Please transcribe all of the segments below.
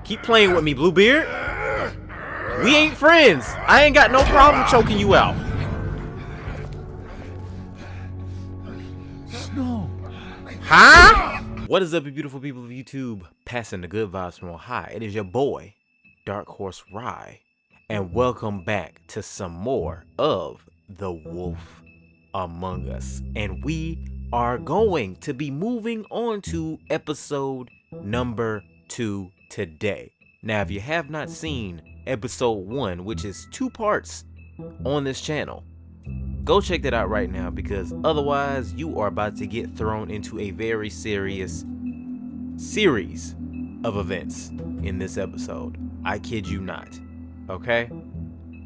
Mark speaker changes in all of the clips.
Speaker 1: Keep playing with me, Bluebeard. We ain't friends. I ain't got no problem choking you out.
Speaker 2: No.
Speaker 1: Huh? What is up, you beautiful people of YouTube? Passing the good vibes from on high. It is your boy, DarkHorse Rye, and welcome back to some more of The Wolf Among Us. And we are going to be moving on to episode number 2 today. Now, if you have not seen episode 1, which is 2 parts on this channel, go check that out right now, because otherwise you are about to get thrown into a very serious series of events in this episode. I kid you not. Okay?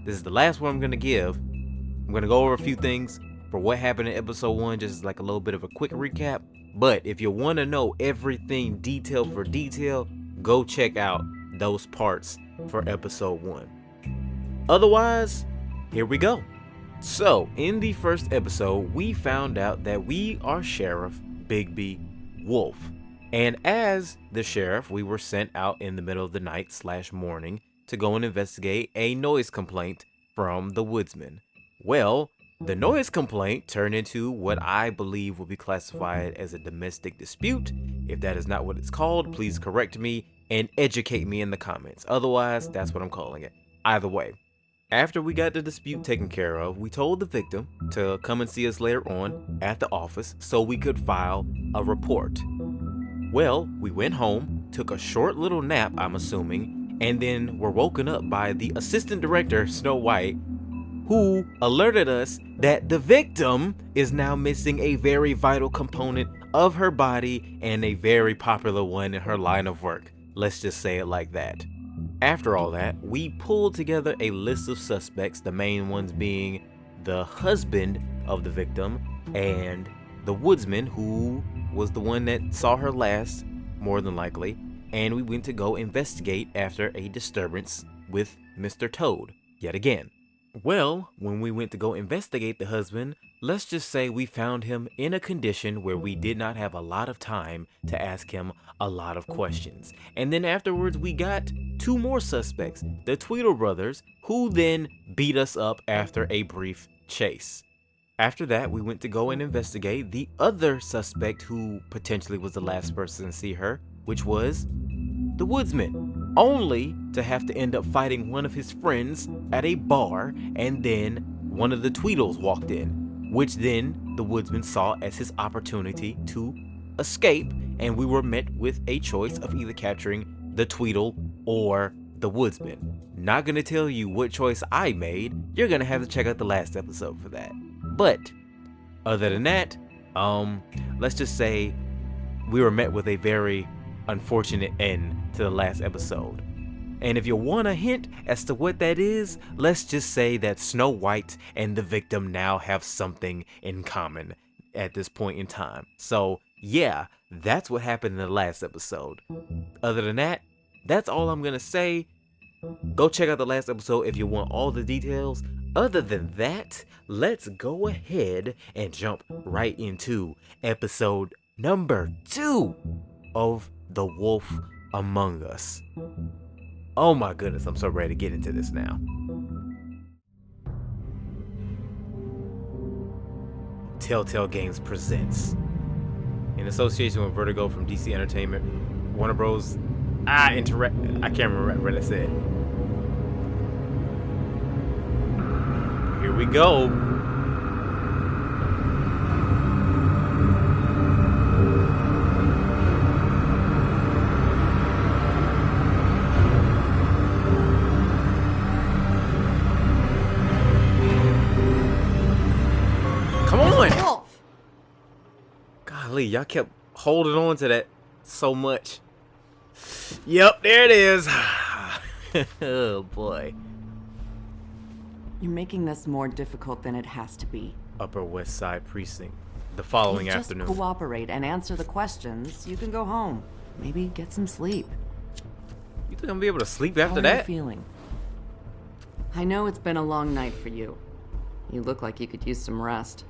Speaker 1: This is the last one I'm going to give. I'm going to go over a few things for what happened in episode 1, just like a little bit of a quick recap. But if you want to know everything detail for detail, go check out those parts for episode 1. Otherwise, here we go. So, in the first episode, we found out that we are Sheriff Bigby Wolf. And as the sheriff, we were sent out in the middle of the night / morning to go and investigate a noise complaint from the woodsman. Well, the noise complaint turned into what I believe will be classified as a domestic dispute. If that is not what it's called, please correct me and educate me in the comments. Otherwise, that's what I'm calling it. Either way. After we got the dispute taken care of, we told the victim to come and see us later on at the office so we could file a report. Well, we went home, took a short little nap, I'm assuming, and then were woken up by the assistant director, Snow White, who alerted us that the victim is now missing a very vital component of her body and a very popular one in her line of work. Let's just say it like that. After all that, we pulled together a list of suspects, the main ones being the husband of the victim and the woodsman, who was the one that saw her last, more than likely, and we went to go investigate after a disturbance with Mr. Toad, yet again. Well, when we went to go investigate the husband, let's just say we found him in a condition where we did not have a lot of time to ask him a lot of questions. And then afterwards, we got 2 more suspects, the Tweedle brothers, who then beat us up after a brief chase. After that, we went to go and investigate the other suspect who potentially was the last person to see her, which was the woodsman, only to have to end up fighting one of his friends at a bar, and then one of the Tweedles walked in, which then the woodsman saw as his opportunity to escape, and we were met with a choice of either capturing the Tweedle or the woodsman. Not gonna tell you what choice I made. You're gonna have to check out the last episode for that. But other than that, let's just say we were met with a very unfortunate end to the last episode. And if you want a hint as to what that is, let's just say that Snow White and the victim now have something in common at this point in time. So yeah, that's what happened in the last episode. Other than that, that's all I'm gonna say. Go check out the last episode if you want all the details. Other than that, let's go ahead and jump right into episode number 2 of The Wolf Among Us. Oh my goodness, I'm so ready to get into this now. Telltale Games presents, in association with Vertigo from DC Entertainment, Warner Bros. I can't remember what I said. Here we go. Come on!
Speaker 3: Wolf.
Speaker 1: Golly, y'all kept holding on to that so much. Yep, there it is. Oh boy.
Speaker 3: You're making this more difficult than it has to be.
Speaker 1: Upper West Side Precinct. The following afternoon.
Speaker 3: Just cooperate and answer the questions. You can go home. Maybe get some sleep.
Speaker 1: You think I'm gonna be able to sleep after
Speaker 3: How are
Speaker 1: that?
Speaker 3: you feeling? I know it's been a long night for you. You look like you could use some rest.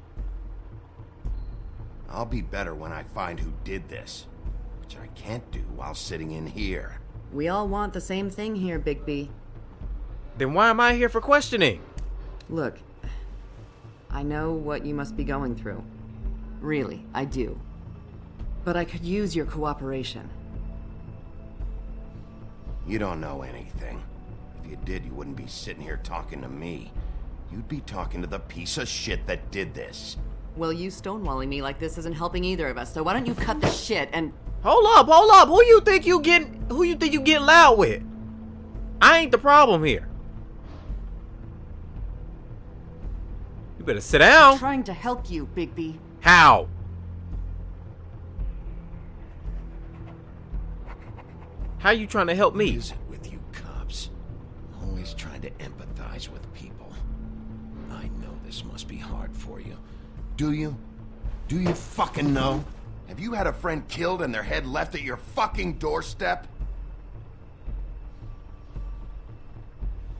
Speaker 2: I'll be better when I find who did this, which I can't do while sitting in here.
Speaker 3: We all want the same thing here, Bigby.
Speaker 1: Then why am I here for questioning?
Speaker 3: Look, I know what you must be going through. Really, I do. But I could use your cooperation.
Speaker 2: You don't know anything. If you did, you wouldn't be sitting here talking to me. You'd be talking to the piece of shit that did this.
Speaker 3: Well, you stonewalling me like this isn't helping either of us, so why don't you cut the shit and...
Speaker 1: Hold up. Who you think you getting loud with? I ain't the problem here. You better sit down.
Speaker 3: I'm trying to help you, Bigby.
Speaker 1: How? How you trying to help
Speaker 2: What
Speaker 1: me?
Speaker 2: is it with you cops? Always trying to empathize with people. I know this must be hard for you. Do you? Do you fucking know? Have you had a friend killed and their head left at your fucking doorstep?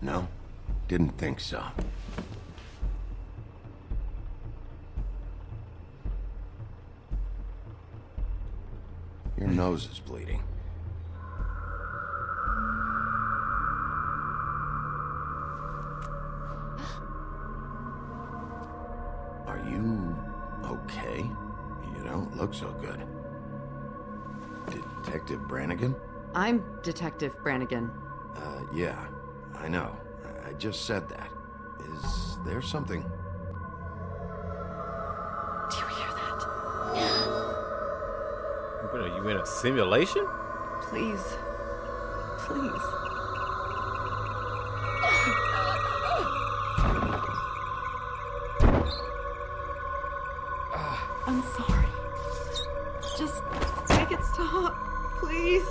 Speaker 2: No? Didn't think so. Your nose is bleeding. Are you okay? You don't look so good. Detective Brannigan?
Speaker 3: I'm Detective Brannigan.
Speaker 2: Yeah, I know. I just said that. Is there something?
Speaker 3: Do you hear that?
Speaker 1: What, are you in a simulation?
Speaker 3: Please. Please. I'm sorry. Just make it stop, please.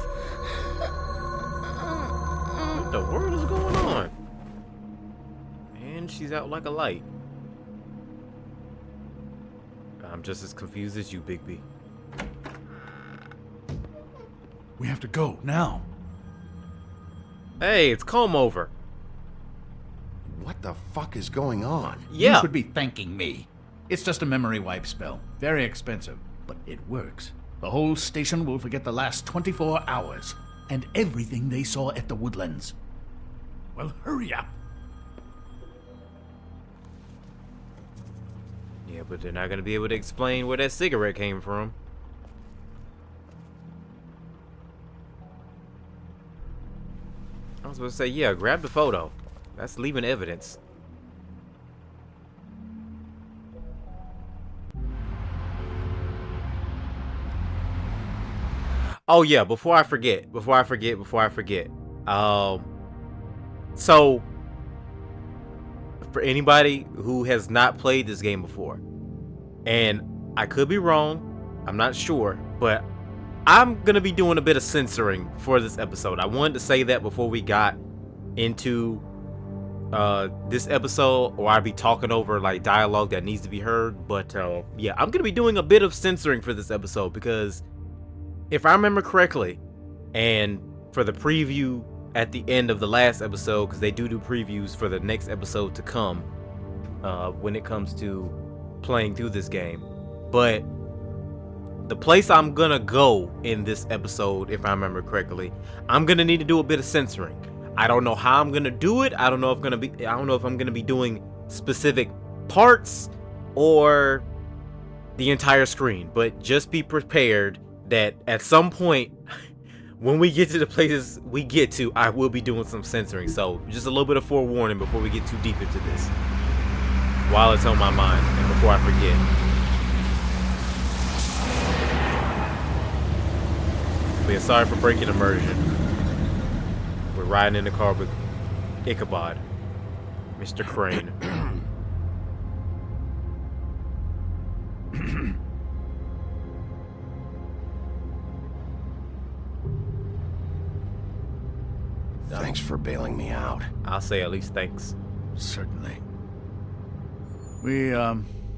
Speaker 1: What the world is going on? And she's out like a light. I'm just as confused as you, Bigby.
Speaker 4: We have to go, now.
Speaker 1: Hey, it's comb over.
Speaker 2: What the fuck is going on?
Speaker 1: Yeah.
Speaker 4: You should be thanking me. It's just a memory wipe spell. Very expensive, but it works. The whole station will forget the last 24 hours and everything they saw at the Woodlands. Well, hurry up.
Speaker 1: Yeah, but they're not gonna be able to explain where that cigarette came from. I was supposed to say, yeah, grab the photo. That's leaving evidence. Oh yeah, before I forget. So for anybody who has not played this game before, and I could be wrong, I'm not sure, but I'm gonna be doing a bit of censoring for this episode. I wanted to say that before we got into this episode, or I'd be talking over like dialogue that needs to be heard. But yeah, I'm gonna be doing a bit of censoring for this episode because if I remember correctly, and for the preview at the end of the last episode, because they do previews for the next episode to come when it comes to playing through this game. But the place I'm gonna go in this episode, if I remember correctly, I'm gonna need to do a bit of censoring. I don't know how I'm gonna do it. I don't know if I'm gonna be doing specific parts or the entire screen, but just be prepared that at some point when we get to the places we get to, I will be doing some censoring. So just a little bit of forewarning before we get too deep into this, while it's on my mind and before I forget. But yeah, sorry for breaking immersion. We're riding in the car with Ichabod, Mr. Crane.
Speaker 2: Thanks for bailing me out.
Speaker 1: I'll say at least thanks.
Speaker 4: Certainly. We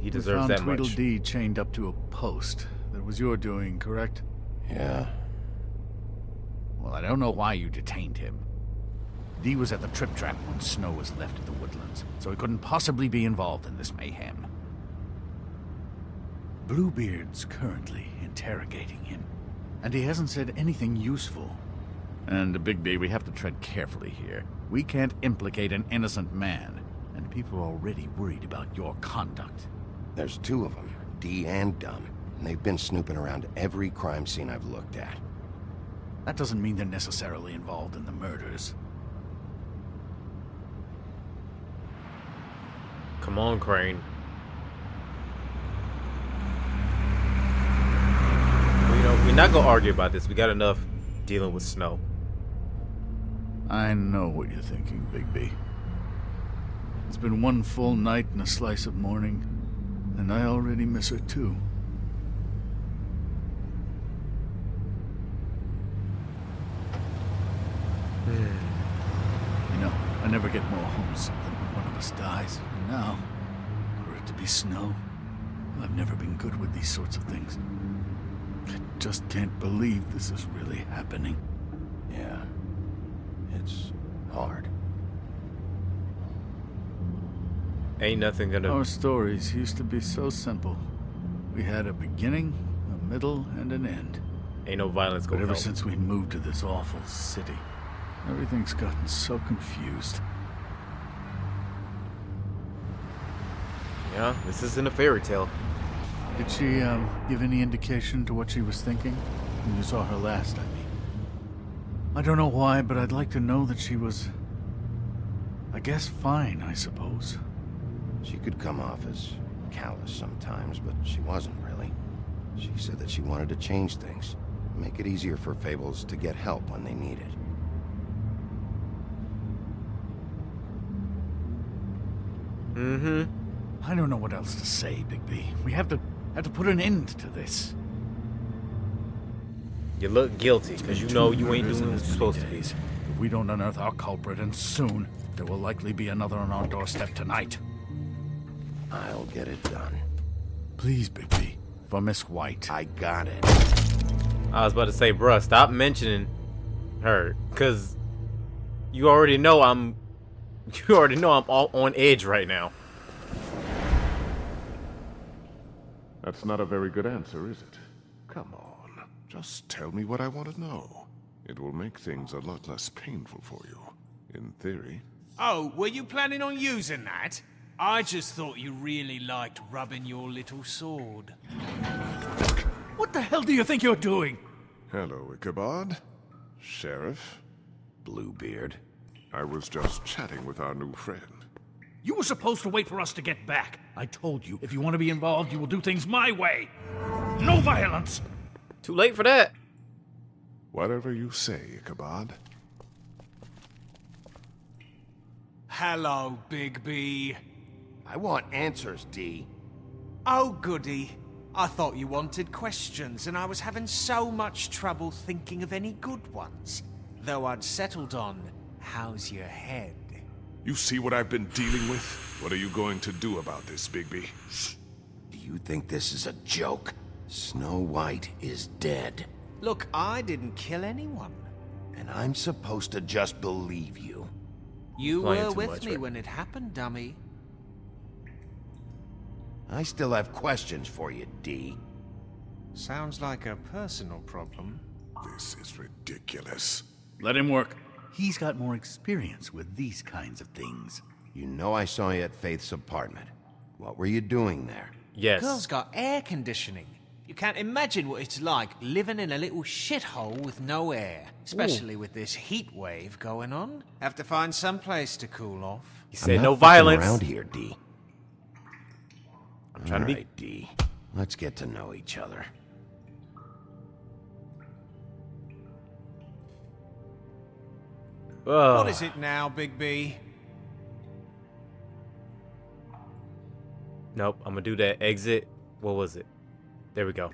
Speaker 1: deserves
Speaker 4: found
Speaker 1: that much.
Speaker 4: Tweedledee chained up to a post. That was your doing, correct?
Speaker 2: Yeah.
Speaker 4: Well, I don't know why you detained him. Dee was at the Trip Trap when Snow was left at the Woodlands, so he couldn't possibly be involved in this mayhem. Bluebeard's currently interrogating him, and he hasn't said anything useful. And Bigby, we have to tread carefully here. We can't implicate an innocent man, and people are already worried about your conduct.
Speaker 2: There's two of them, D and Dumb, and they've been snooping around every crime scene I've looked at.
Speaker 4: That doesn't mean they're necessarily involved in the murders.
Speaker 1: Come on, Crane. We're not gonna argue about this. We got enough dealing with Snow.
Speaker 4: I know what you're thinking, Bigby. It's been one full night and a slice of morning, and I already miss her too. You know, I never get more homesick than when one of us dies. And now, for it to be Snow, I've never been good with these sorts of things. I just can't believe this is really happening.
Speaker 2: Yeah. It's hard.
Speaker 1: Ain't nothing gonna...
Speaker 4: Our stories used to be so simple. We had a beginning, a middle, and an end.
Speaker 1: Ain't no violence
Speaker 4: But
Speaker 1: going
Speaker 4: ever
Speaker 1: on.
Speaker 4: since we moved to this awful city, everything's gotten so confused.
Speaker 1: Yeah, this isn't a fairy tale.
Speaker 4: Did she, give any indication to what she was thinking when you saw her last, I mean? I don't know why, but I'd like to know that she was, I guess, fine, I suppose.
Speaker 2: She could come off as callous sometimes, but she wasn't really. She said that she wanted to change things, make it easier for Fables to get help when they need it.
Speaker 4: I don't know what else to say, Bigby. We have to put an end to this.
Speaker 1: You look guilty because you know you ain't
Speaker 4: Murders
Speaker 1: doing
Speaker 4: in
Speaker 1: what
Speaker 4: as
Speaker 1: you're
Speaker 4: many
Speaker 1: supposed to be.
Speaker 4: days. If we don't unearth our culprit, and soon, there will likely be another on our doorstep tonight.
Speaker 2: I'll get it done.
Speaker 4: Please, Bigby, for Miss White.
Speaker 2: I got it.
Speaker 1: I was about to say, bruh, stop mentioning her, cause you already know I'm all on edge right now.
Speaker 5: That's not a very good answer, is it? Come on. Just tell me what I want to know. It will make things a lot less painful for you. In theory.
Speaker 6: Oh, were you planning on using that? I just thought you really liked rubbing your little sword.
Speaker 4: What the hell do you think you're doing?
Speaker 5: Hello, Ichabod. Sheriff.
Speaker 2: Bluebeard.
Speaker 5: I was just chatting with our new friend.
Speaker 4: You were supposed to wait for us to get back. I told you, if you want to be involved, you will do things my way. No violence!
Speaker 1: Too late for that.
Speaker 5: Whatever you say, Ichabod.
Speaker 6: Hello, Bigby.
Speaker 2: I want answers, D.
Speaker 6: Oh, goody. I thought you wanted questions, and I was having so much trouble thinking of any good ones. Though I'd settled on, how's your head?
Speaker 5: You see what I've been dealing with? What are you going to do about this, Bigby?
Speaker 2: Do you think this is a joke? Snow White is dead.
Speaker 6: Look, I didn't kill anyone.
Speaker 2: And I'm supposed to just believe you.
Speaker 6: You
Speaker 1: Playing
Speaker 6: were
Speaker 1: too
Speaker 6: with
Speaker 1: much,
Speaker 6: me
Speaker 1: right?
Speaker 6: when it happened, dummy.
Speaker 2: I still have questions for you, D.
Speaker 6: Sounds like a personal problem.
Speaker 5: This is ridiculous.
Speaker 4: Let him work. He's got more experience with these kinds of things.
Speaker 2: You know I saw you at Faith's apartment. What were you doing there?
Speaker 1: Yes.
Speaker 6: Girl's got air conditioning. You can't imagine what it's like living in a little shithole with no air. Especially with this heat wave going on. Have to find some place to cool off.
Speaker 1: He said
Speaker 2: I'm
Speaker 1: no
Speaker 2: not fucking
Speaker 1: violence.
Speaker 2: around here, D.
Speaker 1: I'm trying to be.
Speaker 2: Alright, D. Let's get to know each other.
Speaker 6: What is it now, Bigby?
Speaker 1: Nope. I'm gonna do that exit. What was it? There we go.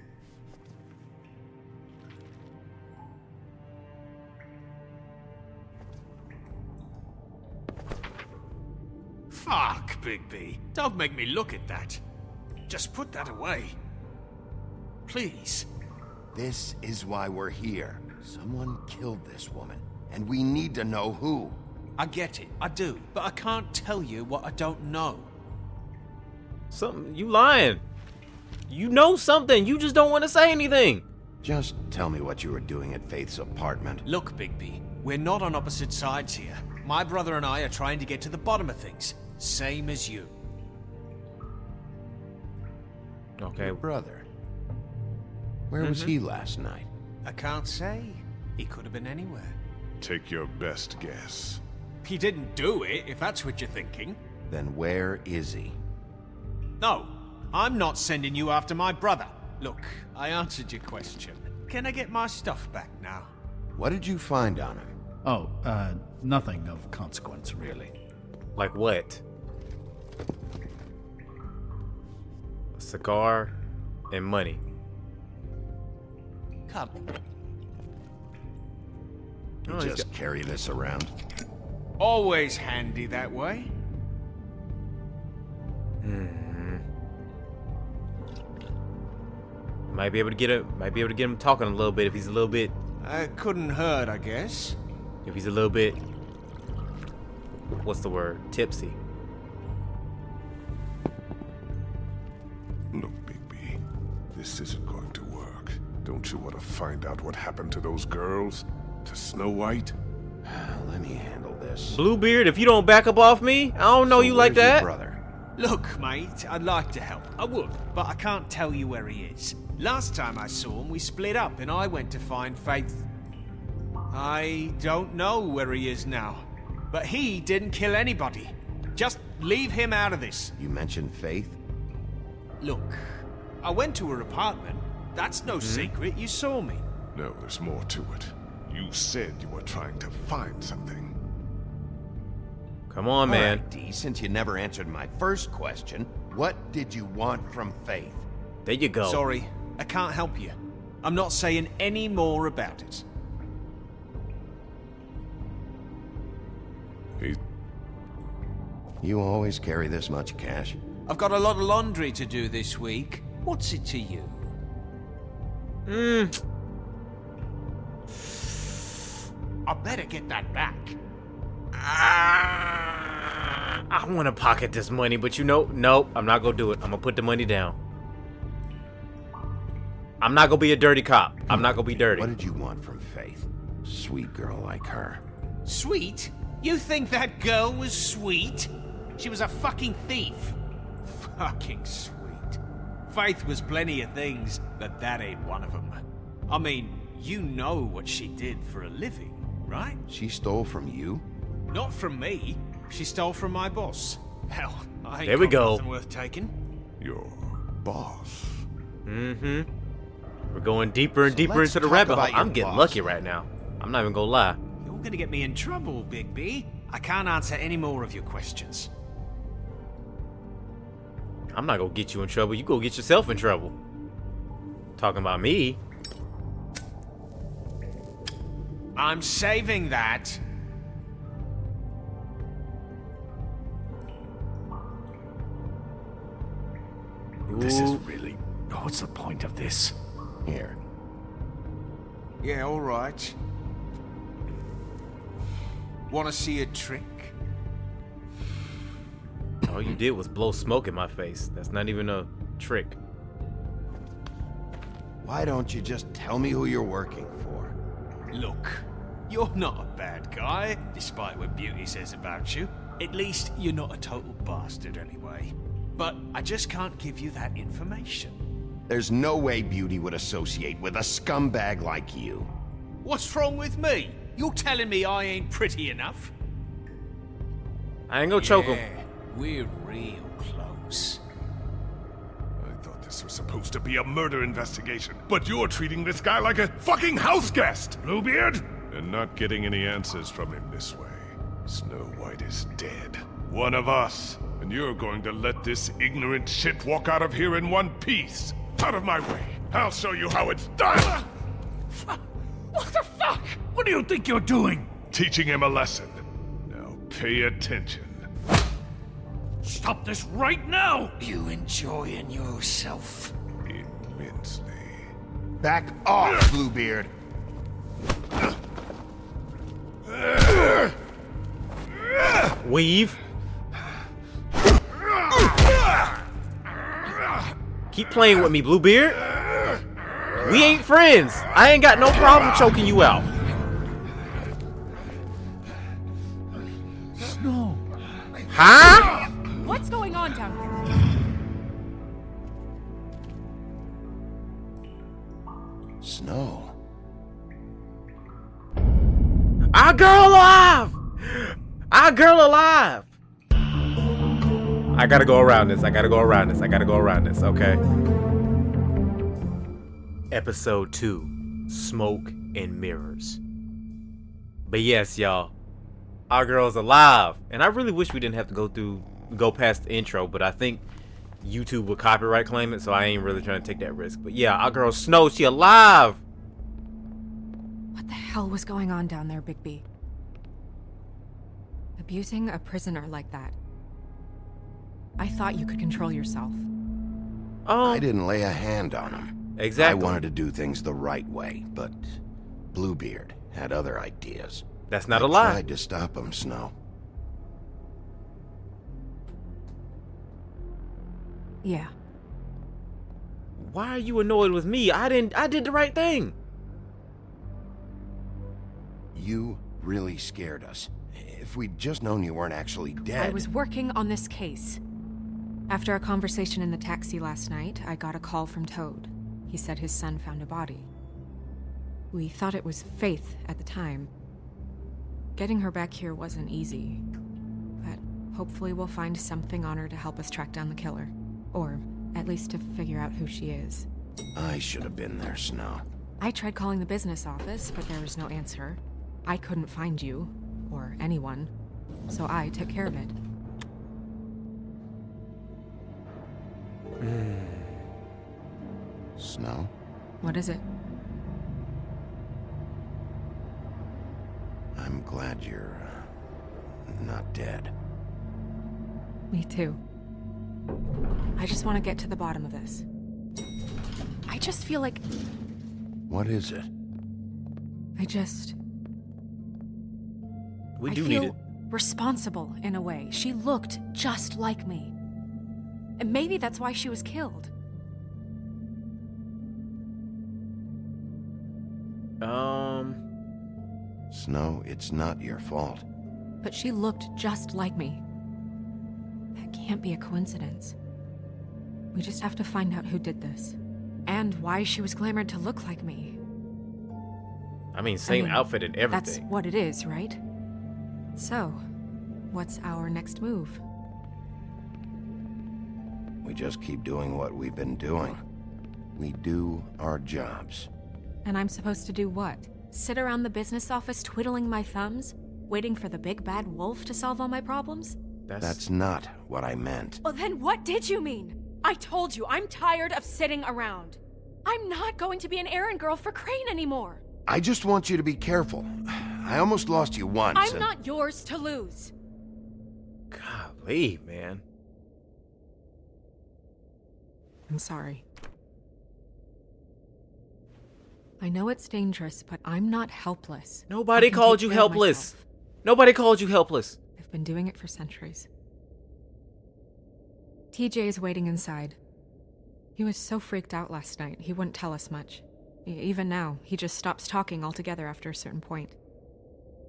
Speaker 6: Fuck, Bigby. Don't make me look at that. Just put that away. Please.
Speaker 2: This is why we're here. Someone killed this woman, and we need to know who.
Speaker 6: I get it, I do, but I can't tell you what I don't know.
Speaker 1: Something. You lying. You know something. You just don't want to say anything.
Speaker 2: Just tell me what you were doing at Faith's apartment.
Speaker 6: Look, Bigby, we're not on opposite sides here. My brother and I are trying to get to the bottom of things. Same as you.
Speaker 1: Okay.
Speaker 2: Your brother. Where was he last night?
Speaker 6: I can't say. He could have been anywhere.
Speaker 5: Take your best guess.
Speaker 6: He didn't do it, if that's what you're thinking.
Speaker 2: Then where is he?
Speaker 6: No, I'm not sending you after my brother. Look, I answered your question. Can I get my stuff back now?
Speaker 2: What did you find on him?
Speaker 4: Oh, nothing of consequence, really.
Speaker 1: Like what? A cigar and money.
Speaker 6: Come.
Speaker 2: You
Speaker 1: Oh, he's
Speaker 2: just carry this around?
Speaker 6: Always handy that way.
Speaker 1: Might be able to get him talking a little bit if he's a little bit
Speaker 6: Couldn't hurt, I guess.
Speaker 1: what's the word? Tipsy.
Speaker 5: Look, Bigby, this isn't going to work. Don't you want to find out what happened to those girls? To Snow White?
Speaker 2: Let me handle this.
Speaker 1: Bluebeard, if you don't back up off me, I don't know you like
Speaker 2: where's your
Speaker 1: that.
Speaker 2: brother?
Speaker 6: Look, mate, I'd like to help. I would, but I can't tell you where he is. Last time I saw him, we split up and I went to find Faith. I don't know where he is now, but he didn't kill anybody. Just leave him out of this.
Speaker 2: You mentioned Faith?
Speaker 6: Look, I went to her apartment. That's no secret, you saw me.
Speaker 5: No, there's more to it. You said you were trying to find something.
Speaker 1: Come on, man.
Speaker 2: All right, D, since you never answered my first question, what did you want from Faith?
Speaker 1: There you go.
Speaker 6: Sorry, I can't help you. I'm not saying any more about it.
Speaker 5: He...
Speaker 2: You always carry this much cash?
Speaker 6: I've got a lot of laundry to do this week. What's it to you? I better get that back.
Speaker 1: I want to pocket this money, but nope, I'm not gonna do it. I'm gonna put the money down. I'm not gonna be a dirty cop. I'm not gonna be dirty.
Speaker 2: What did you want from Faith? Sweet girl like her.
Speaker 6: Sweet? You think that girl was sweet? She was a fucking thief. Fucking sweet. Faith was plenty of things, but that ain't one of them. I mean, you know what she did for a living, right?
Speaker 2: She stole from you?
Speaker 6: Not from me. She stole from my boss. Hell, I ain't
Speaker 1: There we
Speaker 6: got
Speaker 1: go.
Speaker 6: nothing worth taking.
Speaker 5: Your boss.
Speaker 1: We're going deeper and
Speaker 2: So
Speaker 1: deeper
Speaker 2: let's
Speaker 1: into the
Speaker 2: talk
Speaker 1: rabbit
Speaker 2: about
Speaker 1: hole. I'm
Speaker 2: your
Speaker 1: getting
Speaker 2: boss.
Speaker 1: lucky right now. I'm not even gonna lie.
Speaker 6: You're gonna get me in trouble, Big B. I can't answer any more of your questions.
Speaker 1: I'm not gonna get you in trouble. You go get yourself in trouble. Talking about me.
Speaker 6: I'm saving that.
Speaker 4: This is
Speaker 1: Ooh.
Speaker 4: really... What's the point of this?
Speaker 2: Here.
Speaker 6: Yeah, all right. Want to see a trick?
Speaker 1: All you did was blow smoke in my face. That's not even a trick.
Speaker 2: Why don't you just tell me who you're working for?
Speaker 6: Look, you're not a bad guy, despite what Beauty says about you. At least you're not a total bastard anyway. But I just can't give you that information.
Speaker 2: There's no way Beauty would associate with a scumbag like you.
Speaker 6: What's wrong with me? You're telling me I ain't pretty enough?
Speaker 1: I ain't gonna choke him.
Speaker 6: Yeah, we're real close.
Speaker 5: I thought this was supposed to be a murder investigation, but you're treating this guy like a fucking house guest, Bluebeard! And not getting any answers from him this way. Snow White is dead. One of us. And you're going to let this ignorant shit walk out of here in one piece. Out of my way. I'll show you how it's done!
Speaker 4: What the fuck? What do you think you're doing?
Speaker 5: Teaching him a lesson. Now pay attention.
Speaker 4: Stop this right now!
Speaker 6: You enjoying yourself?
Speaker 5: Immensely.
Speaker 2: Back off, Bluebeard!
Speaker 1: Weave. Keep playing with me, Bluebeard. We ain't friends. I ain't got no problem choking you out.
Speaker 4: No.
Speaker 1: Huh?
Speaker 7: What's going on down here?
Speaker 2: Snow.
Speaker 1: Our girl alive! Our girl alive! I gotta go around this. Okay. Episode 2, Smoke and Mirrors. But yes, y'all, our girl's alive. And I really wish we didn't have to go past the intro, but I think YouTube would copyright claim it, so I ain't really trying to take that risk. But yeah, our girl Snow, she alive!
Speaker 7: What the hell was going on down there, Bigby? Abusing a prisoner like that. I thought you could control yourself.
Speaker 2: I didn't lay a hand on him.
Speaker 1: Exactly.
Speaker 2: I wanted to do things the right way, but Bluebeard had other ideas.
Speaker 1: That's not
Speaker 2: I
Speaker 1: a lie.
Speaker 2: tried to stop him, Snow.
Speaker 7: Yeah.
Speaker 1: Why are you annoyed with me? I did the right thing.
Speaker 2: You really scared us. If we'd just known you weren't actually dead.
Speaker 7: I was working on this case. After a conversation in the taxi last night, I got a call from Toad. He said his son found a body. We thought it was Faith at the time. Getting her back here wasn't easy, but hopefully we'll find something on her to help us track down the killer. Or at least to figure out who she is.
Speaker 2: I should have been there, Snow.
Speaker 7: I tried calling the business office, but there was no answer. I couldn't find you, or anyone, so I took care of it.
Speaker 2: Snow?
Speaker 7: What is it?
Speaker 2: I'm glad you're not dead.
Speaker 7: Me too. I just want to get to the bottom of this. I just feel like
Speaker 2: What is it?
Speaker 1: We
Speaker 7: I
Speaker 1: do
Speaker 7: feel
Speaker 1: need it.
Speaker 7: responsible in a way. She looked just like me. And maybe that's why she was killed.
Speaker 2: Snow, it's not your fault.
Speaker 7: But she looked just like me. That can't be a coincidence. We just have to find out who did this. And why she was glamored to look like me.
Speaker 1: I mean, same outfit and everything.
Speaker 7: That's what it is, right? So, what's our next move?
Speaker 2: We just keep doing what we've been doing. We do our jobs.
Speaker 7: And I'm supposed to do what? Sit around the business office twiddling my thumbs? Waiting for the big bad wolf to solve all my problems?
Speaker 2: That's not what I meant.
Speaker 7: Well, then what did you mean? I told you, I'm tired of sitting around. I'm not going to be an errand girl for Crane anymore.
Speaker 2: I just want you to be careful. I almost lost you once.
Speaker 7: I'm not yours to lose.
Speaker 1: Golly, man.
Speaker 7: I'm sorry. I know it's dangerous, but I'm not helpless.
Speaker 1: Nobody
Speaker 7: I can
Speaker 1: called
Speaker 7: take
Speaker 1: you
Speaker 7: care of
Speaker 1: helpless.
Speaker 7: myself.
Speaker 1: Nobody called you helpless.
Speaker 7: I've been doing it for centuries. TJ is waiting inside. He was so freaked out last night, he wouldn't tell us much. Even now, he just stops talking altogether after a certain point.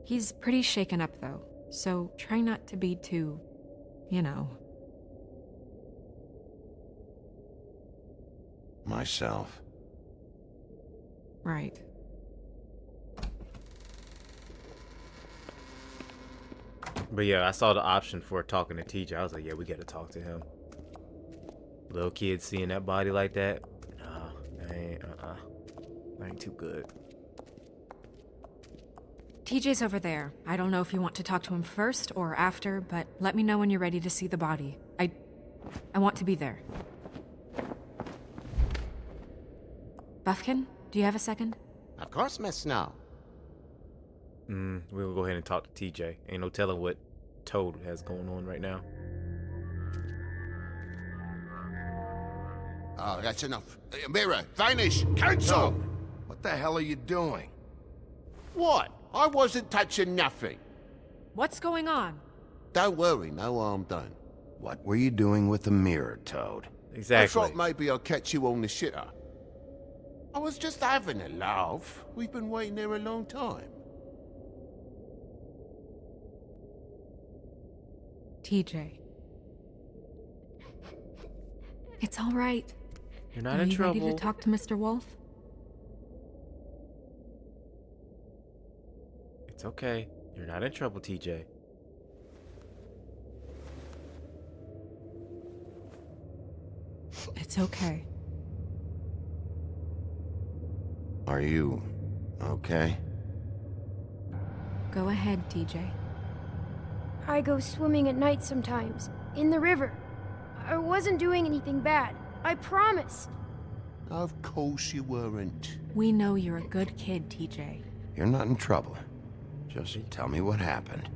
Speaker 7: He's pretty shaken up, though, so try not to be too, you know.
Speaker 2: Myself.
Speaker 7: Right.
Speaker 1: But yeah, I saw the option for talking to TJ. I was like, yeah, we gotta talk to him. Little kid seeing that body like that, nah, I ain't too good.
Speaker 7: TJ's over there. I don't know if you want to talk to him first or after, but let me know when you're ready to see the body. I want to be there. Buffkin, do you have a second?
Speaker 8: Of course, Miss Snow.
Speaker 1: We'll go ahead and talk to TJ. Ain't no telling what Toad has going on right now.
Speaker 8: Oh, that's enough. Mirror, vanish, cancel!
Speaker 2: Toad, what the hell are you doing?
Speaker 8: What? I wasn't touching nothing.
Speaker 7: What's going on?
Speaker 8: Don't worry, no harm done.
Speaker 2: What were you doing with the mirror, Toad?
Speaker 8: I
Speaker 1: Exactly.
Speaker 8: thought maybe I'd catch you on the shitter. I was just having a laugh. We've been waiting there a long time.
Speaker 7: TJ. It's all right.
Speaker 1: You're not
Speaker 7: Are
Speaker 1: in
Speaker 7: you
Speaker 1: trouble.
Speaker 7: ready to talk to Mr. Wolf?
Speaker 1: It's okay. You're not in trouble, TJ.
Speaker 7: It's okay.
Speaker 2: Are you okay?
Speaker 7: Go ahead, TJ.
Speaker 9: I go swimming at night sometimes, in the river. I wasn't doing anything bad. I promise.
Speaker 8: Of course you weren't.
Speaker 7: We know you're a good kid, TJ.
Speaker 2: You're not in trouble. Just tell me what happened.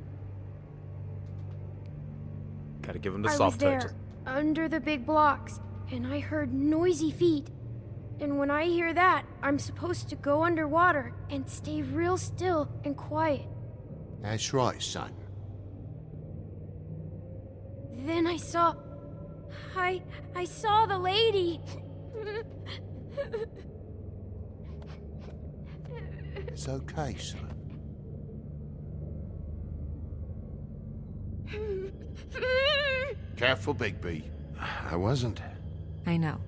Speaker 1: Gotta give him the
Speaker 9: I was
Speaker 1: soft
Speaker 9: there,
Speaker 1: touches.
Speaker 9: under the big blocks, and I heard noisy feet. And when I hear that, I'm supposed to go underwater and stay real still and quiet.
Speaker 8: That's right, son.
Speaker 9: Then I saw... I saw the lady.
Speaker 8: It's okay, son. Careful, Bigby.
Speaker 2: I wasn't.
Speaker 7: I know.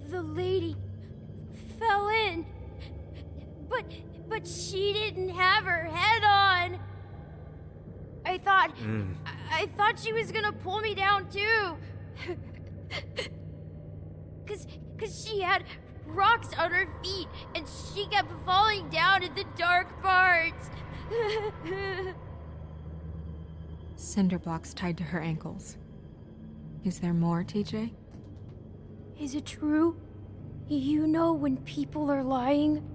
Speaker 9: The lady fell in. But she didn't have her head on. I thought she was gonna pull me down too. Cause she had rocks on her feet and she kept falling down in the dark parts.
Speaker 7: Cinder blocks tied to her ankles. Is there more, TJ?
Speaker 9: Is it true? You know when people are lying?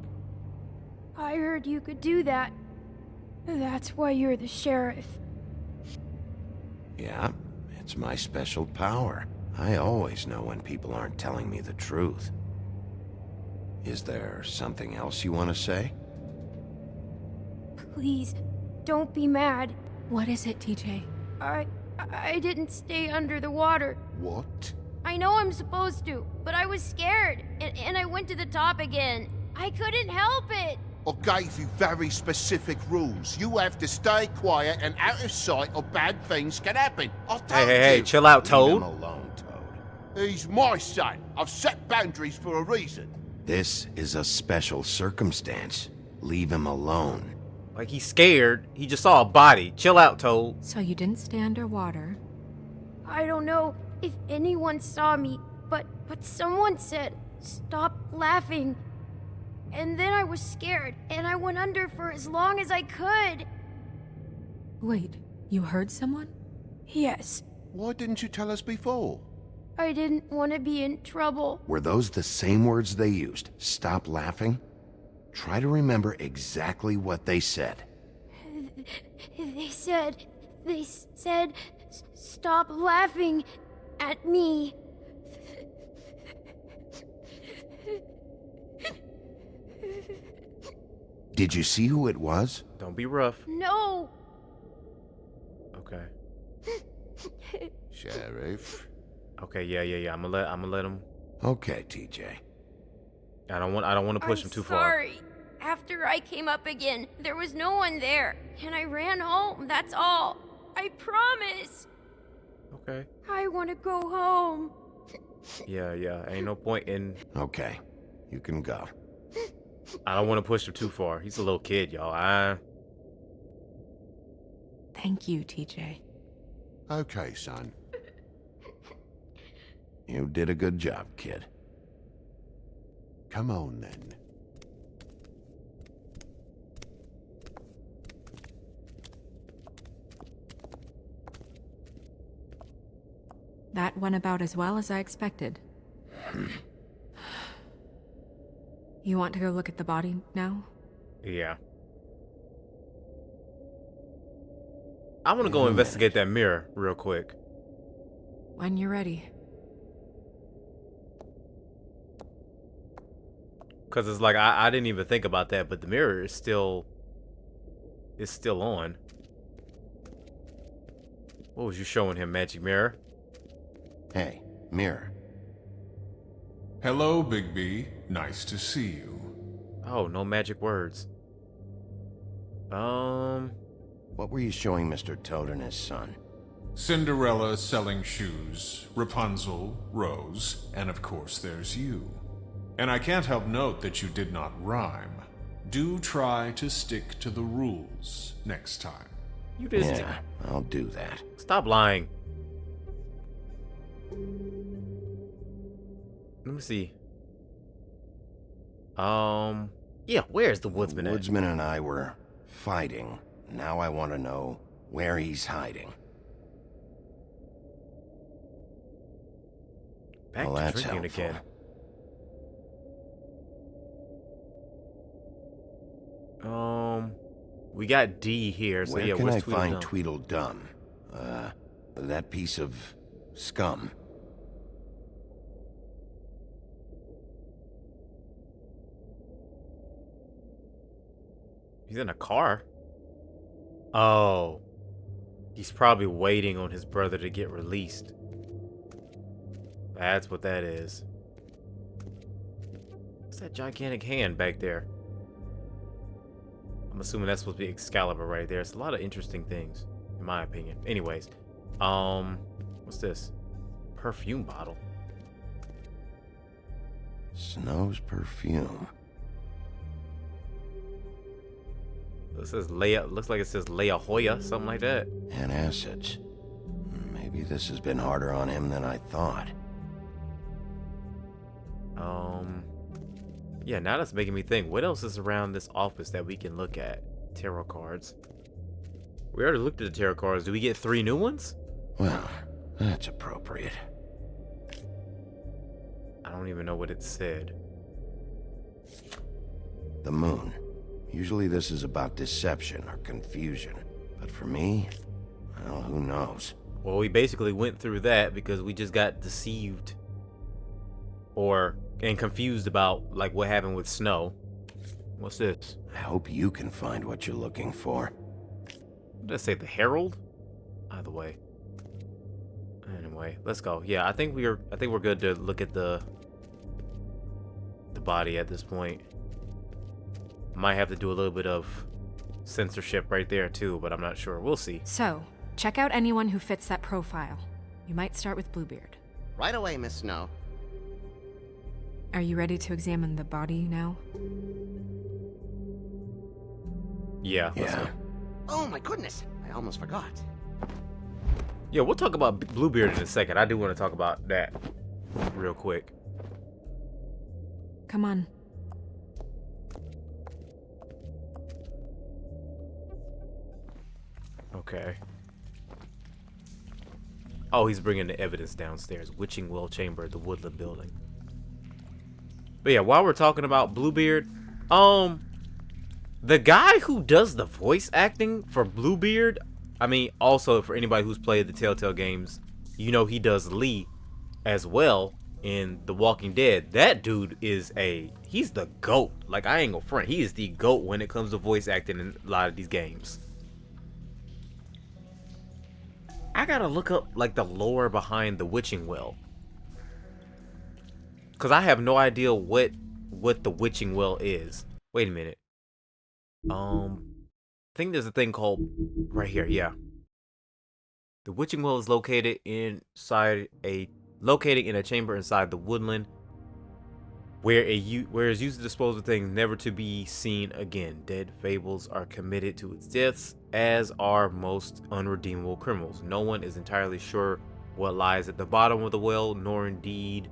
Speaker 9: I heard you could do that. That's why you're the sheriff.
Speaker 2: Yeah, it's my special power. I always know when people aren't telling me the truth. Is there something else you want to say?
Speaker 9: Please, don't be mad.
Speaker 7: What is it, TJ?
Speaker 9: I didn't stay under the water.
Speaker 8: What?
Speaker 9: I know I'm supposed to, but I was scared, and I went to the top again. I couldn't help it.
Speaker 8: I gave you very specific rules. You have to stay quiet and out of sight or bad things can happen. I told
Speaker 1: Hey,
Speaker 8: you.
Speaker 1: chill out,
Speaker 2: Leave him
Speaker 1: Toad.
Speaker 2: alone, Toad.
Speaker 8: He's my son. I've set boundaries for a reason.
Speaker 2: This is a special circumstance. Leave him alone.
Speaker 1: Like, he's scared. He just saw a body. Chill out, Toad.
Speaker 7: So you didn't stay underwater.
Speaker 9: I don't know if anyone saw me, but someone said, "Stop laughing." And then I was scared, and I went under for as long as I could.
Speaker 7: Wait, you heard someone?
Speaker 9: Yes,
Speaker 8: Why didn't you tell us before?
Speaker 9: I didn't want to be in trouble.
Speaker 2: Were those the same words they used? Stop laughing? Try to remember exactly what they said.
Speaker 9: They said, "Stop laughing at me."
Speaker 2: Did you see who it was?
Speaker 1: Don't be rough.
Speaker 9: No.
Speaker 1: Okay.
Speaker 8: Sheriff.
Speaker 1: Okay, yeah. I'm gonna let him.
Speaker 2: Okay, TJ.
Speaker 1: I don't want to push him too far.
Speaker 9: Sorry. After I came up again, there was no one there, and I ran home. That's all. I promise.
Speaker 1: Okay.
Speaker 9: I want to go home.
Speaker 1: Yeah. Ain't no point in.
Speaker 2: Okay, you can go.
Speaker 1: I don't want to push him too far. He's a little kid, y'all.
Speaker 7: Thank you, TJ.
Speaker 8: Okay, son.
Speaker 2: You did a good job, kid.
Speaker 8: Come on, then.
Speaker 7: That went about as well as I expected. You want to go look at the body now?
Speaker 1: Yeah. I'm gonna go investigate that mirror real quick.
Speaker 7: When you're ready.
Speaker 1: Cause it's like I didn't even think about that, but the mirror is still on. What was you showing him, Magic Mirror?
Speaker 2: Hey, mirror.
Speaker 10: Hello, Big B. Nice to see you.
Speaker 1: Oh, no magic words.
Speaker 2: What were you showing Mr. Toad and his son?
Speaker 10: Cinderella selling shoes, Rapunzel, Rose, and of course there's you. And I can't help note that you did not rhyme. Do try to stick to the rules next time.
Speaker 1: You just
Speaker 2: Yeah, I'll do that.
Speaker 1: stop lying. Let me see. Yeah, where's the woodsman
Speaker 2: The
Speaker 1: at?
Speaker 2: woodsman and I were fighting. Now I want to know where he's hiding.
Speaker 1: Back
Speaker 2: Well,
Speaker 1: to
Speaker 2: that's
Speaker 1: drinking
Speaker 2: helpful.
Speaker 1: again. We got D here, so
Speaker 2: Where
Speaker 1: yeah,
Speaker 2: can
Speaker 1: where's
Speaker 2: I find
Speaker 1: Tweedledum?
Speaker 2: Tweedledum? That piece of scum.
Speaker 1: He's in a car. Oh. He's probably waiting on his brother to get released. That's what that is. What's that gigantic hand back there? I'm assuming that's supposed to be Excalibur right there. It's a lot of interesting things, in my opinion. Anyways, what's this? Perfume bottle.
Speaker 2: Snow's perfume.
Speaker 1: This says Leia. Looks like it says Leia Hoya, something like that.
Speaker 2: And acids. Maybe this has been harder on him than I thought.
Speaker 1: Yeah, now that's making me think. What else is around this office that we can look at? Tarot cards. We already looked at the tarot cards. Do we get 3 new ones?
Speaker 2: Well, that's appropriate.
Speaker 1: I don't even know what it said.
Speaker 2: The moon. Usually this is about deception or confusion. But for me, well, who knows?
Speaker 1: Well, we basically went through that because we just got deceived and confused about like what happened with Snow. What's this?
Speaker 2: I hope you can find what you're looking for.
Speaker 1: What did I say? The Herald? Either way. Anyway, let's go. Yeah, I think we're good to look at the body at this point. Might have to do a little bit of censorship right there too, but I'm not sure. We'll see.
Speaker 7: So, check out anyone who fits that profile. You might start with Bluebeard.
Speaker 11: Right away, Miss Snow.
Speaker 7: Are you ready to examine the body now?
Speaker 1: Yeah. let's
Speaker 2: Yeah.
Speaker 1: go.
Speaker 11: Oh my goodness, I almost forgot.
Speaker 1: Yeah, we'll talk about Bluebeard in a second. I do want to talk about that real quick.
Speaker 7: Come on.
Speaker 1: Okay. Oh, he's bringing the evidence downstairs. Witching Well Chamber at the Woodland Building. But yeah, while we're talking about Bluebeard, the guy who does the voice acting for Bluebeard, I mean, also for anybody who's played the Telltale games, you know he does Lee as well in The Walking Dead. That dude is he's the GOAT. Like, I ain't gonna front. He is the GOAT when it comes to voice acting in a lot of these games. I gotta look up like the lore behind the Witching Well, cause I have no idea what the Witching Well is. Wait a minute. I think there's a thing called right here. Yeah. The Witching Well is located in a chamber inside the woodland, where is used to dispose of things never to be seen again. Dead fables are committed to its depths, as are most unredeemable criminals. No one is entirely sure what lies at the bottom of the well, nor indeed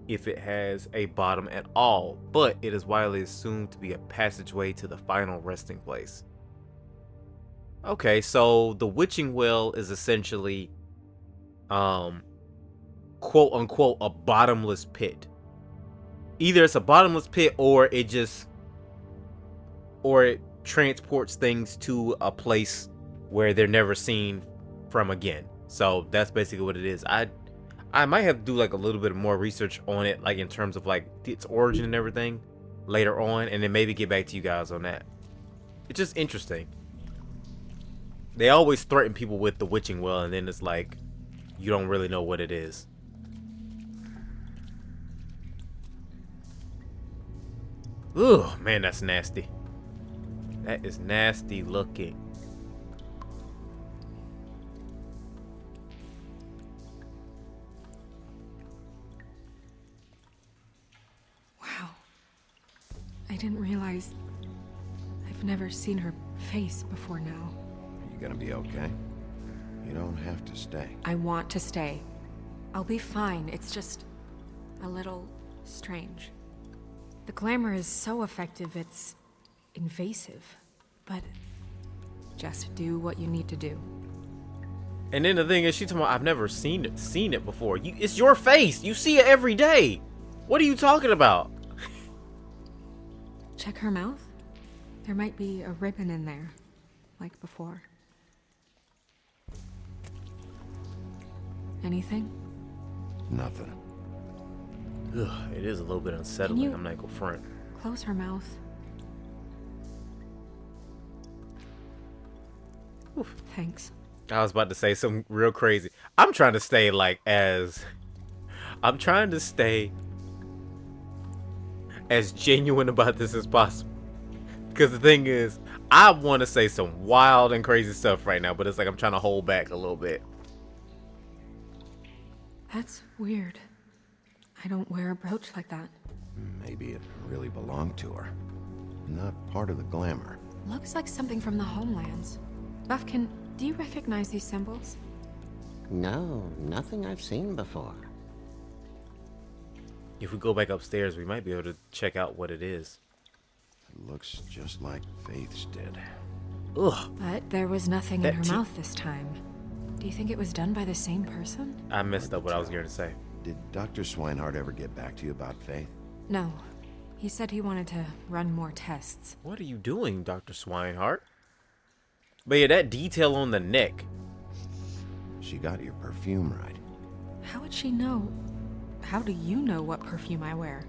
Speaker 1: if it has a bottom at all, but it is widely assumed to be a passageway to the final resting place. Okay, so the Witching Well is essentially quote unquote a bottomless pit. Either it's a bottomless pit or it transports things to a place where they're never seen from again. So that's basically what it is. I might have to do like a little bit more research on it, like in terms of like its origin and everything later on, and then maybe get back to you guys on that. It's just interesting. They always threaten people with the Witching Well, and then it's like you don't really know what it is. Ooh, man, that's nasty. That is nasty looking.
Speaker 7: Wow. I didn't realize... I've never seen her face before now.
Speaker 2: Are you gonna be okay? You don't have to stay.
Speaker 7: I want to stay. I'll be fine. It's just... a little strange. The glamour is so effective, it's... invasive. But... just do what you need to do.
Speaker 1: And then the thing is, she told me, I've never seen it before. It's your face. You see it every day. What are you talking about?
Speaker 7: Check her mouth. There might be a ribbon in there, like before. Anything?
Speaker 2: Nothing.
Speaker 1: Ugh, it is a little bit unsettling.
Speaker 7: you-
Speaker 1: I'm not gonna front.
Speaker 7: Close her mouth.
Speaker 1: Oof.
Speaker 7: Thanks.
Speaker 1: I was about to say something real crazy. I'm trying to stay as genuine about this as possible. Because the thing is, I want to say some wild and crazy stuff right now, but it's like I'm trying to hold back a little bit.
Speaker 7: That's weird. I don't wear a brooch like that.
Speaker 2: Maybe it really belonged to her. Not part of the glamour.
Speaker 7: Looks like something from the homelands. Buffkin, do you recognize these symbols?
Speaker 11: No, nothing I've seen before.
Speaker 1: If we go back upstairs, we might be able to check out what it is.
Speaker 2: It looks just like Faith's did.
Speaker 1: Ugh.
Speaker 7: But there was nothing in
Speaker 1: That
Speaker 7: her
Speaker 1: te-
Speaker 7: mouth this time. Do you think it was done by the same person?
Speaker 1: I messed up what I was going to say.
Speaker 2: Did Dr. Swinehart ever get back to you about Faith?
Speaker 7: No. He said he wanted to run more tests.
Speaker 1: What are you doing, Dr. Swinehart? But yeah, that detail on the neck.
Speaker 2: She got your perfume right.
Speaker 7: How would she know? How do you know what perfume I wear?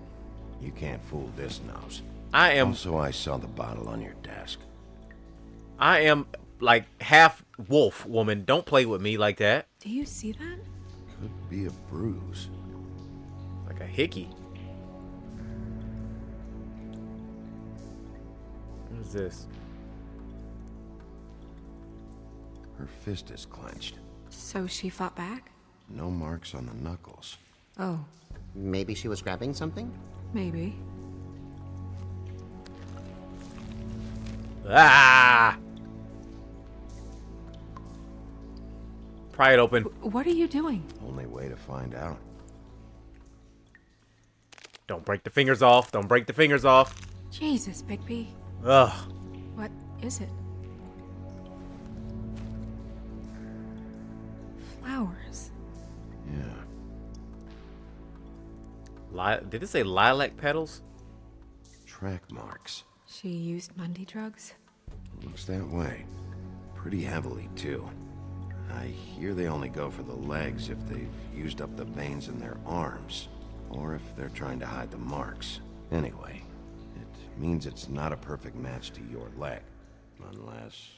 Speaker 2: You can't fool this nose.
Speaker 1: I am
Speaker 2: Also, I saw the bottle on your desk.
Speaker 1: like half wolf woman. Don't play with me like that.
Speaker 7: Do you see that?
Speaker 2: Could be a bruise.
Speaker 1: Like a hickey. What is this?
Speaker 2: Her fist is clenched.
Speaker 7: So she fought back?
Speaker 2: No marks on the knuckles.
Speaker 7: Oh,
Speaker 11: Maybe she was grabbing something?
Speaker 7: maybe.
Speaker 1: Ah! Pry it open.
Speaker 7: What are you doing?
Speaker 2: Only way to find out.
Speaker 1: Don't break the fingers off. Don't break the fingers off.
Speaker 7: Jesus, Bigby.
Speaker 1: Ugh.
Speaker 7: What is it? Flowers.
Speaker 2: Yeah.
Speaker 1: Did it say lilac petals?
Speaker 2: Track marks.
Speaker 7: She used Mundy drugs?
Speaker 2: Looks that way. Pretty heavily, too. I hear they only go for the legs if they've used up the veins in their arms, or if they're trying to hide the marks. Anyway, it means it's not a perfect match to your leg. Unless...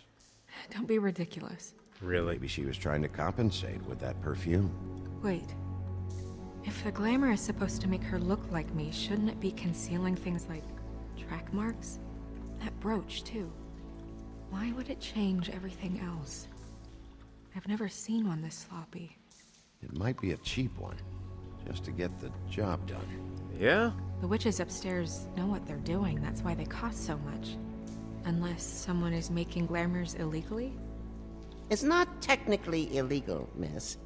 Speaker 7: Don't be ridiculous.
Speaker 1: Really?
Speaker 2: maybe she was trying to compensate with that perfume.
Speaker 7: Wait. If the glamour is supposed to make her look like me, shouldn't it be concealing things like track marks? That brooch, too. Why would it change everything else? I've never seen one this sloppy.
Speaker 2: It might be a cheap one, just to get the job done.
Speaker 1: Yeah?
Speaker 7: The witches upstairs know what they're doing, that's why they cost so much. Unless someone is making glamours illegally?
Speaker 11: It's not technically illegal, miss.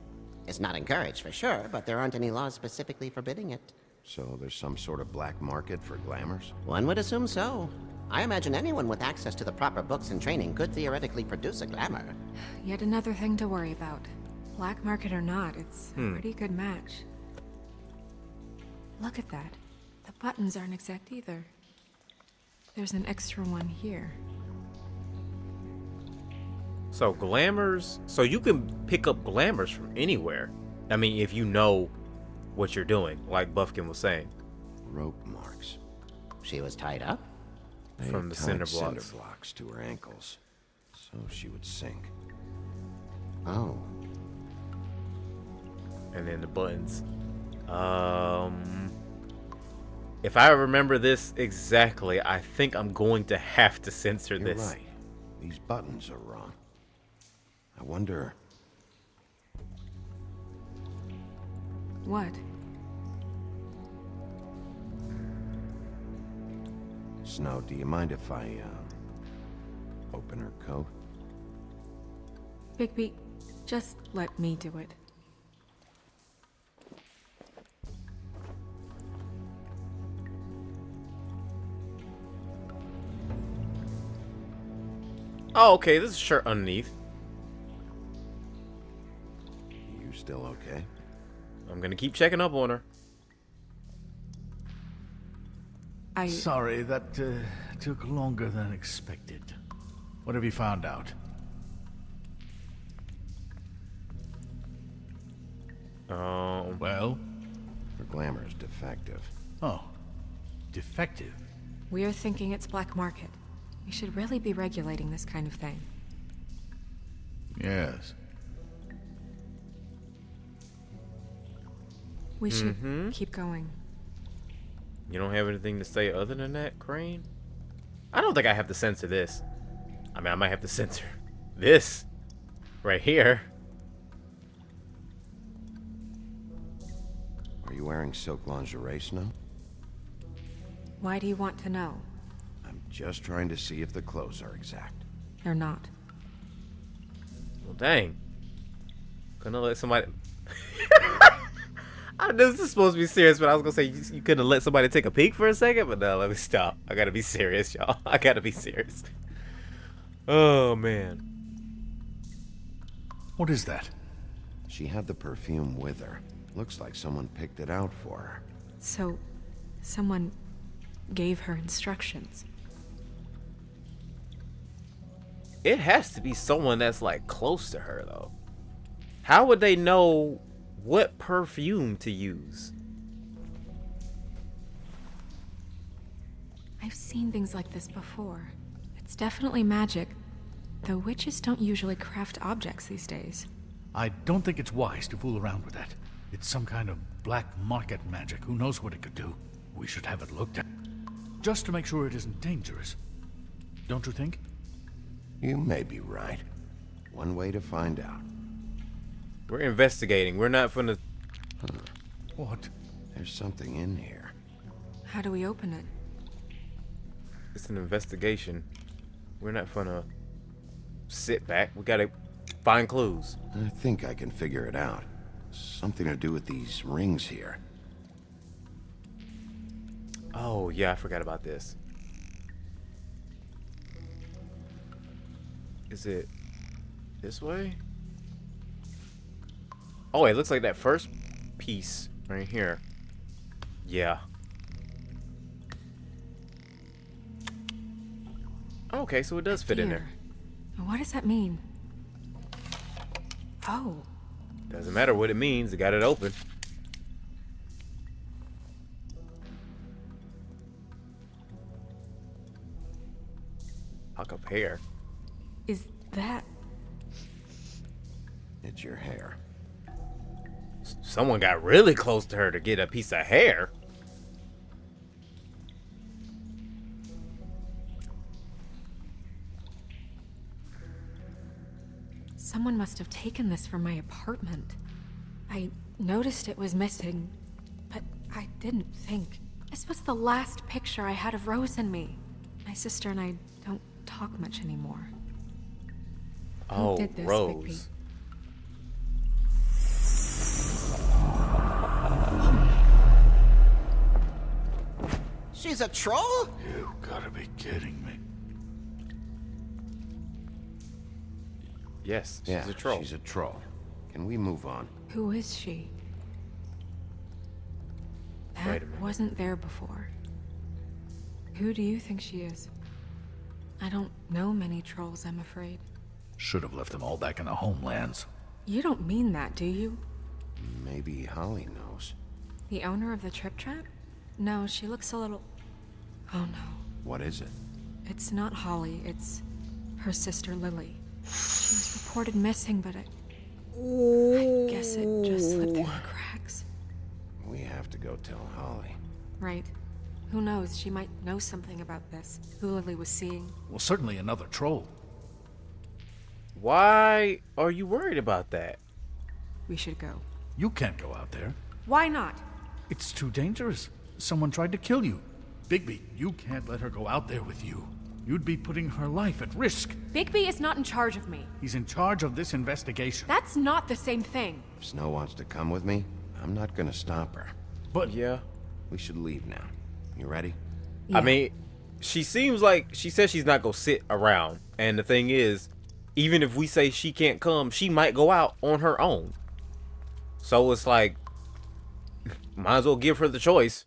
Speaker 11: It's not encouraged for sure, but there aren't any laws specifically forbidding it.
Speaker 2: So there's some sort of black market for glamours?
Speaker 11: One would assume so. I imagine anyone with access to the proper books and training could theoretically produce a glamour.
Speaker 7: Yet another thing to worry about. Black market or not, it's a pretty good match. Look at that. The buttons aren't exact either. There's an extra one here.
Speaker 1: So glamours. So you can pick up glamours from anywhere. I mean, if you know what you're doing, like Buffkin was saying.
Speaker 2: Rope marks.
Speaker 11: She was tied up?
Speaker 2: They
Speaker 1: From the
Speaker 2: tied
Speaker 1: cinder
Speaker 2: cinder
Speaker 1: blocks.
Speaker 2: blocks to her ankles, so she would sink.
Speaker 11: Oh.
Speaker 1: And then the buttons. If I remember this exactly, I think I'm going to have to censor
Speaker 2: You're
Speaker 1: this.
Speaker 2: right. These buttons are wrong. I wonder...
Speaker 7: What?
Speaker 2: Snow, do you mind if I, open her coat?
Speaker 7: Bigby, just let me do it.
Speaker 1: Oh, okay, this is a shirt underneath.
Speaker 2: You still okay?
Speaker 1: I'm gonna keep checking up on her.
Speaker 4: Sorry, that took longer than expected. What have you found out? Well?
Speaker 2: Her glamour is defective.
Speaker 4: Oh. Defective?
Speaker 7: We're thinking it's black market. We should really be regulating this kind of thing.
Speaker 4: Yes.
Speaker 7: We should keep going.
Speaker 1: You don't have anything to say other than that, Crane? I don't think I have to censor this. I mean, I might have to censor this right here.
Speaker 2: Are you wearing silk lingerie, Snow?
Speaker 7: Why do you want to know?
Speaker 2: I'm just trying to see if the clothes are exact.
Speaker 7: They're not.
Speaker 1: Well, dang. Couldn't let somebody... I know this is supposed to be serious, but I was gonna say you couldn't have let somebody take a peek for a second, but no, let me stop. I gotta be serious, y'all. I gotta be serious. Oh, man.
Speaker 4: What is that?
Speaker 2: She had the perfume with her. Looks like someone picked it out for her.
Speaker 7: So, someone gave her instructions.
Speaker 1: It has to be someone that's like close to her, though. How would they know what perfume to use?
Speaker 7: I've seen things like this before. It's definitely magic, though witches don't usually craft objects these days.
Speaker 4: I don't think it's wise to fool around with that. It's some kind of black market magic. Who knows what it could do? We should have it looked at. Just to make sure it isn't dangerous. Don't you think?
Speaker 2: You may be right. One way to find out.
Speaker 1: We're investigating. We're not finna...
Speaker 4: What?
Speaker 2: There's something in here.
Speaker 7: How do we open it?
Speaker 1: It's an investigation. We're not finna sit back. We gotta find clues.
Speaker 2: I think I can figure it out. Something to do with these rings here.
Speaker 1: Oh, yeah, I forgot about this. Is it this way? Oh, it looks like that first piece right here. Yeah. Okay, so it does fit in there.
Speaker 7: What does that mean? Oh.
Speaker 1: Doesn't matter what it means, it got it open. Lock of hair.
Speaker 7: Is that...
Speaker 2: It's your hair.
Speaker 1: Someone got really close to her to get a piece of hair.
Speaker 7: Someone must have taken this from my apartment. I noticed it was missing, but I didn't think. This was the last picture I had of Rose and me. My sister and I don't talk much anymore.
Speaker 1: Oh,
Speaker 7: Who did this,
Speaker 1: Rose.
Speaker 7: Bigby?
Speaker 11: She's a troll?
Speaker 4: You gotta be kidding me.
Speaker 1: Yes, she's
Speaker 2: Yeah,
Speaker 1: a troll.
Speaker 2: she's a troll. Can we move on?
Speaker 7: Who is she?
Speaker 1: Wait
Speaker 7: That
Speaker 1: a minute.
Speaker 7: wasn't there before. Who do you think she is? I don't know many trolls, I'm afraid.
Speaker 4: Should have left them all back in the homelands.
Speaker 7: You don't mean that, do you?
Speaker 2: Maybe Holly knows.
Speaker 7: The owner of the Trip Trap? No, she looks a little... Oh no.
Speaker 2: What is it?
Speaker 7: It's not Holly, it's her sister Lily. She was reported missing, but I guess it just slipped through the cracks.
Speaker 2: We have to go tell Holly.
Speaker 7: Right. Who knows? She might know something about this. Who Lily was seeing.
Speaker 4: Well, certainly another troll.
Speaker 1: Why are you worried about that?
Speaker 7: We should go.
Speaker 4: You can't go out there.
Speaker 7: Why not?
Speaker 4: It's too dangerous. Someone tried to kill you. Bigby, you can't let her go out there with you. You'd be putting her life at risk.
Speaker 7: Bigby is not in charge of me.
Speaker 4: He's in charge of this investigation.
Speaker 7: That's not the same thing.
Speaker 2: If Snow wants to come with me, I'm not gonna stop her.
Speaker 4: But
Speaker 1: Yeah.
Speaker 2: We should leave now. You ready?
Speaker 1: I mean, she seems like she says she's not gonna sit around. And the thing is, even if we say she can't come, she might go out on her own. So it's like, might as well give her the choice.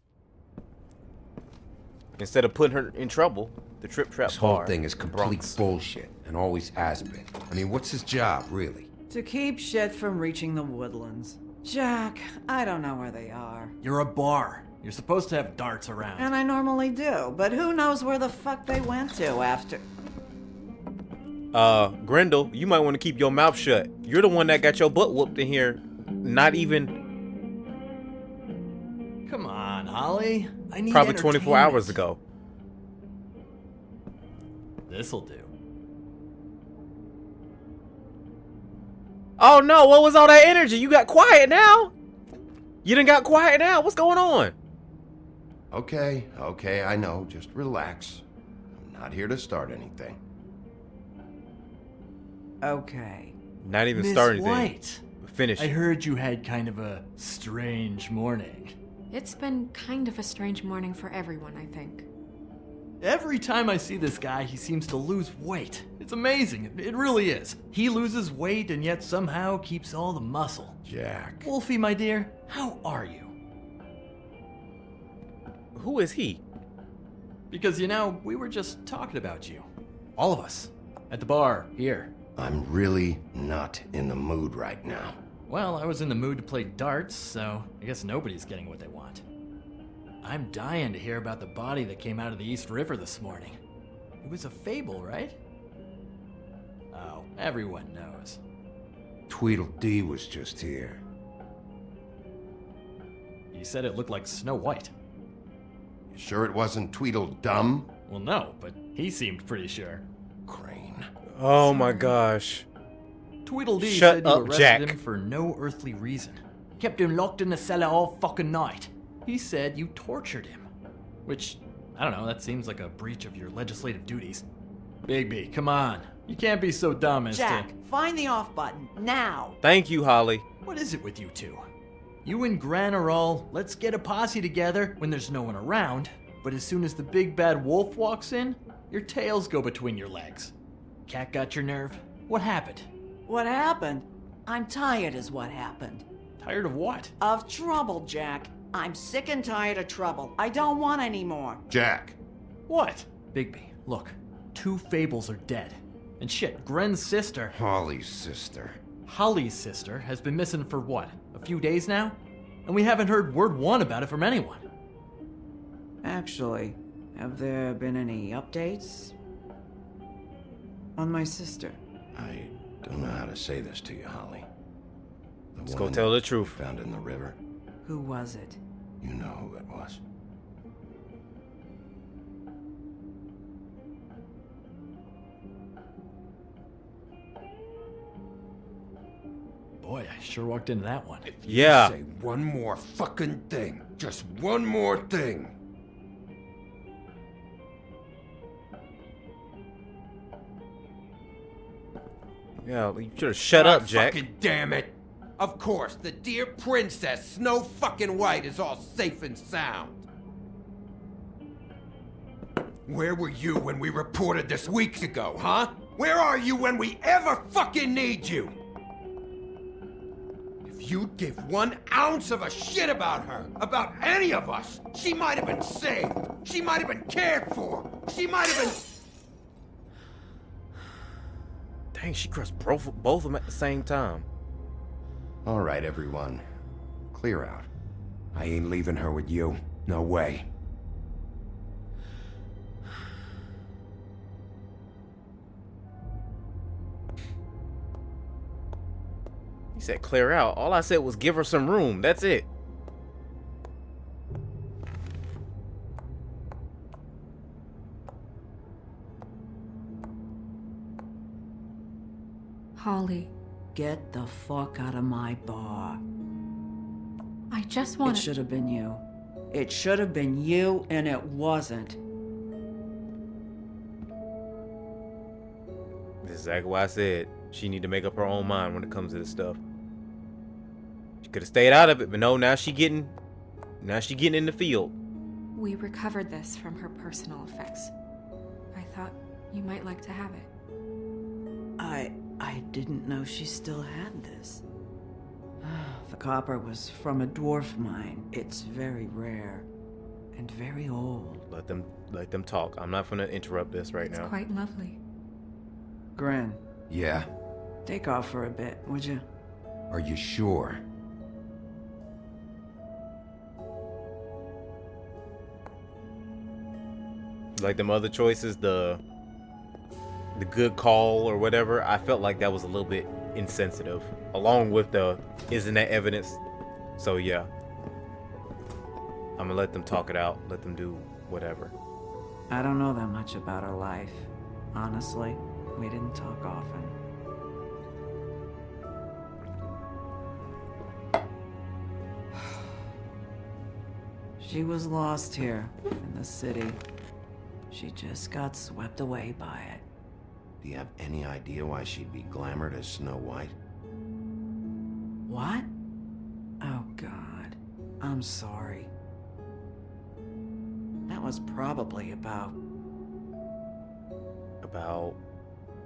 Speaker 1: Instead of putting her in trouble. The Trip Trap
Speaker 12: This whole
Speaker 1: Bar,
Speaker 12: thing is complete
Speaker 1: Bronx.
Speaker 12: bullshit, and always has been. I mean, what's his job, really?
Speaker 13: To keep shit from reaching the woodlands. Jack, I don't know where they are.
Speaker 14: You're a bar. You're supposed to have darts around.
Speaker 13: And I normally do, but who knows where the fuck they went to after...
Speaker 1: Grendel, you might want to keep your mouth shut. You're the one that got your butt whooped in here. Not even...
Speaker 14: Come on, Holly. I need
Speaker 1: probably 24 hours
Speaker 14: entertainment.
Speaker 1: ago.
Speaker 14: This'll do.
Speaker 1: Oh no, what was all that energy? You got quiet now? You done got quiet now? What's going on?
Speaker 2: Okay, I know. Just relax. I'm not here to start anything.
Speaker 13: Okay.
Speaker 1: Not even
Speaker 14: Miss
Speaker 1: start anything.
Speaker 14: White,
Speaker 1: Finish.
Speaker 14: I heard you had kind of a strange morning.
Speaker 7: It's been kind of a strange morning for everyone, I think.
Speaker 14: Every time I see this guy, he seems to lose weight. It's amazing. It really is. He loses weight and yet somehow keeps all the muscle.
Speaker 2: Jack.
Speaker 14: Wolfie, my dear, how are you?
Speaker 1: Who is he?
Speaker 14: Because, you know, we were just talking about you. All of us. At the bar, here.
Speaker 2: I'm really not in the mood right now.
Speaker 14: Well, I was in the mood to play darts, so I guess nobody's getting what they want. I'm dying to hear about the body that came out of the East River this morning. It was a fable, right? Oh, everyone knows.
Speaker 12: Tweedledee was just here.
Speaker 14: You said it looked like Snow White.
Speaker 2: You sure it wasn't Tweedledum?
Speaker 14: Well, no, but he seemed pretty sure.
Speaker 2: Crane.
Speaker 1: Oh my gosh.
Speaker 14: Tweedledee
Speaker 1: Shut
Speaker 14: said you
Speaker 1: up,
Speaker 14: arrested
Speaker 1: Jack.
Speaker 14: him for no earthly reason. Kept him locked in the cellar all fucking night. He said you tortured him. Which, I don't know, that seems like a breach of your legislative duties. Bigby, come on. You can't be so dumb as
Speaker 13: Jack,
Speaker 14: to...
Speaker 13: find the off button, now!
Speaker 1: Thank you, Holly.
Speaker 14: What is it with you two? You and Gran are all, let's get a posse together when there's no one around, but as soon as the big bad wolf walks in, your tails go between your legs. Cat got your nerve? What happened?
Speaker 13: What happened? I'm tired is what happened.
Speaker 14: Tired of what?
Speaker 13: Of trouble, Jack. I'm sick and tired of trouble. I don't want any more.
Speaker 2: Jack.
Speaker 14: What? Bigby, look. 2 fables are dead. And shit, Gren's sister,
Speaker 12: Holly's sister.
Speaker 14: Holly's sister, has been missing for what? A few days now? And we haven't heard word one about it from anyone.
Speaker 13: Actually, have there been any updates? On my sister.
Speaker 2: I don't know how to say this to you, Holly.
Speaker 1: Let's go tell the truth.
Speaker 2: Found in the river.
Speaker 13: Who was it?
Speaker 2: You know who it was.
Speaker 14: Boy, I sure walked into that one.
Speaker 1: Yeah.
Speaker 12: Say one more fucking thing. Just one more thing.
Speaker 1: Yeah, you should have shut up,
Speaker 8: God
Speaker 1: Jack.
Speaker 8: Fucking damn it! Of course, the dear princess, Snow fucking White, is all safe and sound. Where were you when we reported this weeks ago, huh? Where are you when we ever fucking need you? If you'd give 1 ounce of a shit about her, about any of us, she might have been saved. She might have been cared for. She might have been...
Speaker 1: Dang, she crushed both of them at the same time.
Speaker 2: All right, everyone. Clear out. I ain't leaving her with you. No way.
Speaker 1: He said clear out. All I said was give her some room. That's it.
Speaker 7: Holly,
Speaker 13: Get the fuck out of my bar.
Speaker 7: I just
Speaker 13: It
Speaker 7: want
Speaker 13: should have been you. It should have been you, and it wasn't.
Speaker 1: This is exactly why I said she need to make up her own mind when it comes to this stuff. She could have stayed out of it, but no, now she getting in the field.
Speaker 7: We recovered this from her personal effects. I thought you might like to have it.
Speaker 13: I didn't know she still had this. The copper was from a dwarf mine. It's very rare and very old.
Speaker 1: Let them talk. I'm not gonna interrupt this right now.
Speaker 7: It's quite lovely.
Speaker 13: Gren,
Speaker 8: Yeah?
Speaker 13: take off for a bit, would you?
Speaker 8: Are you sure?
Speaker 1: Like them other choices, the good call or whatever, I felt like that was a little bit insensitive. Along with the isn't that evidence? So yeah. I'm gonna let them talk it out. Let them do whatever.
Speaker 13: I don't know that much about her life. Honestly, we didn't talk often. She was lost here in the city. She just got swept away by it.
Speaker 2: Do you have any idea why she'd be glamored as Snow White?
Speaker 13: What? Oh, God. I'm sorry. That was probably about...
Speaker 1: About?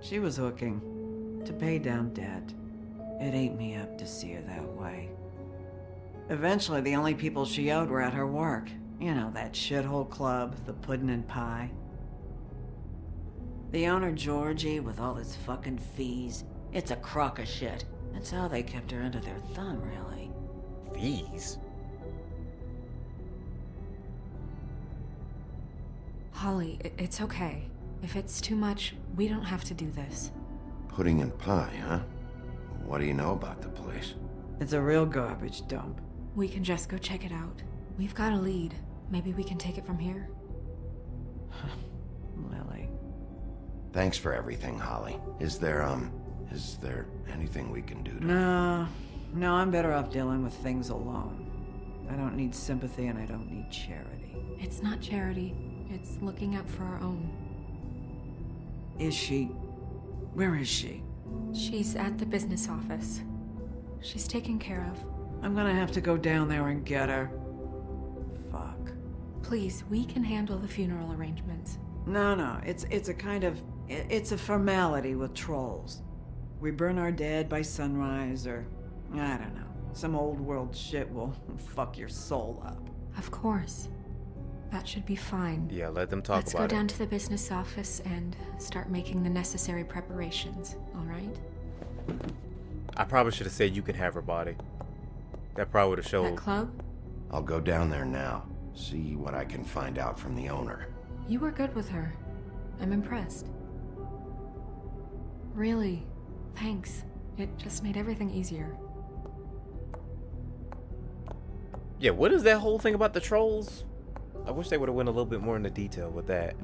Speaker 13: She was hooking to pay down debt. It ate me up to see her that way. Eventually, the only people she owed were at her work. You know, that shithole club, the Puddin' and Pie. The owner, Georgie, with all his fucking fees, it's a crock of shit. That's how they kept her under their thumb, really.
Speaker 1: Fees?
Speaker 7: Holly, it's okay. If it's too much, we don't have to do this.
Speaker 2: Pudding and pie, huh? What do you know about the place?
Speaker 13: It's a real garbage dump.
Speaker 7: We can just go check it out. We've got a lead. Maybe we can take it from here.
Speaker 13: Lily.
Speaker 2: Thanks for everything, Holly. Is there anything we can do to...
Speaker 13: No, I'm better off dealing with things alone. I don't need sympathy and I don't need charity.
Speaker 7: It's not charity. It's looking out for our own.
Speaker 13: Is she... Where is she?
Speaker 7: She's at the business office. She's taken care of.
Speaker 13: I'm gonna have to go down there and get her. Fuck.
Speaker 7: Please, we can handle the funeral arrangements.
Speaker 13: No, it's a kind of... It's a formality with trolls. We burn our dead by sunrise, or... I don't know. Some old world shit will fuck your soul up.
Speaker 7: Of course. That should be fine.
Speaker 1: Yeah, let them talk
Speaker 7: Let's
Speaker 1: about it.
Speaker 7: go down to the business office and start making the necessary preparations, all right?
Speaker 1: I probably should have said you can have her body. That probably would have showed.
Speaker 7: That club?
Speaker 2: I'll go down there now. See what I can find out from the owner.
Speaker 7: You were good with her. I'm impressed. Really, thanks. It just made everything easier.
Speaker 1: Yeah, what is that whole thing about the trolls? I wish they would have went a little bit more into detail with that.